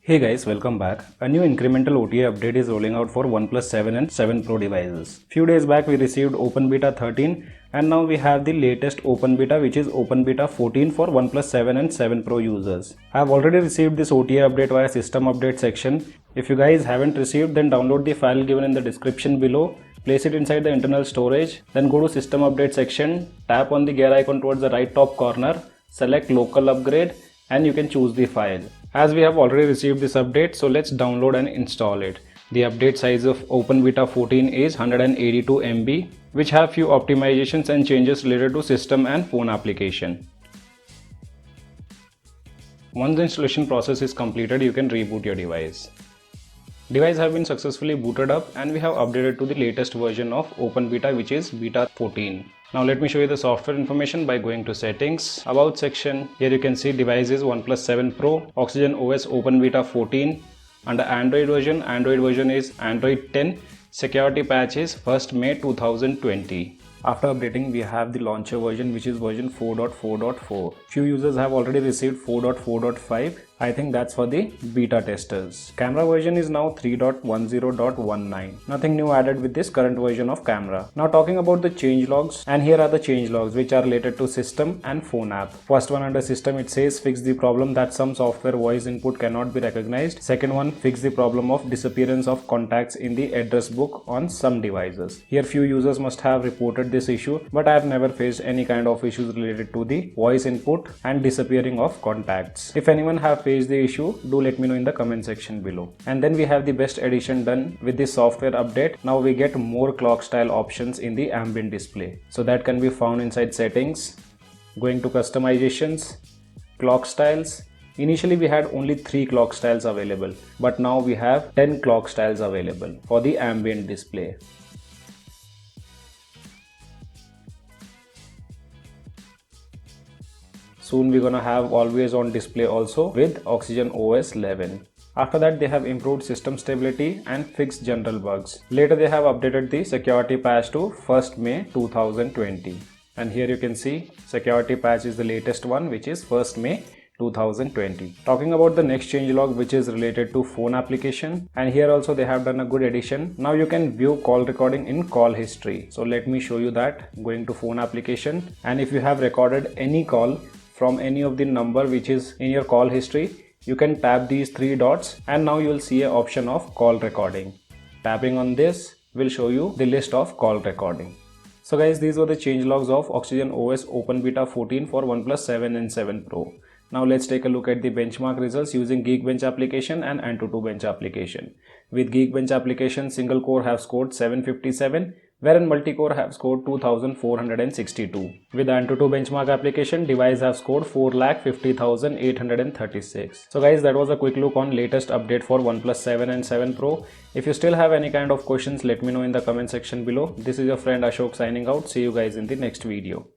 Hey guys, welcome back. A new incremental OTA update is rolling out for OnePlus 7 and 7 Pro devices. Few days back we received Open Beta 13 and now we have the latest Open Beta, which is Open Beta 14 for OnePlus 7 and 7 Pro users. I have already received this OTA update via system update section. If you guys haven't received, then download the file given in the description below. Place it inside the internal storage, then go to system update section, tap on the gear icon towards the right top corner, select local upgrade and you can choose the file. As we have already received this update, so let's download and install it. The update size of Open Beta 14 is 182 MB, which have few optimizations and changes related to system and phone application. Once the installation process is completed, you can reboot your device. Device have been successfully booted up and we have updated to the latest version of Open Beta, which is Beta 14. Now let me show you the software information by going to settings, about section. Here you can see devices OnePlus 7 Pro, Oxygen OS Open Beta 14. Under Android version is Android 10. Security patch is 1st May 2020. After updating, we have the launcher version, which is version 4.4.4. Few users have already received 4.4.5. I think that's for the beta testers. Camera version is now 3.10.19. Nothing new added with this current version of camera. Now talking about the changelogs, and here are the changelogs which are related to system and phone app. First one under system, it says fix the problem that some software voice input cannot be recognized. Second one, fix the problem of disappearance of contacts in the address book on some devices. Here few users must have reported this issue, but I have never faced any kind of issues related to the voice input and disappearing of contacts. If anyone have faced the issue, do let me know in the comment section below. And then we have the best addition done with this software update. Now we get more clock style options in the ambient display, so that can be found inside settings, going to customizations, clock styles. Initially we had only 3 clock styles available, but now we have 10 clock styles available for the ambient display. Soon we're gonna have always on display also with Oxygen OS 11. After that, they have improved system stability and fixed general bugs. Later they have updated the security patch to 1st May 2020. And here you can see security patch is the latest one, which is 1st May 2020. Talking about the next changelog, which is related to phone application, and here also they have done a good addition. Now you can view call recording in call history. So let me show you that. Going to phone application, and if you have recorded any call from any of the number which is in your call history, you can tap these 3 dots and now you will see an option of call recording. Tapping on this will show you the list of call recording. So guys, these were the changelogs of Oxygen OS Open Beta 14 for OnePlus 7 and 7 Pro. Now let's take a look at the benchmark results using Geekbench application and Antutu Bench application. With Geekbench application, single core have scored 757, wherein multi-core have scored 2462. With Antutu benchmark application, device have scored 4,50,836. So guys, that was a quick look on latest update for OnePlus 7 and 7 Pro. If you still have any kind of questions, let me know in the comment section below. This is your friend Ashok signing out. See you guys in the next video.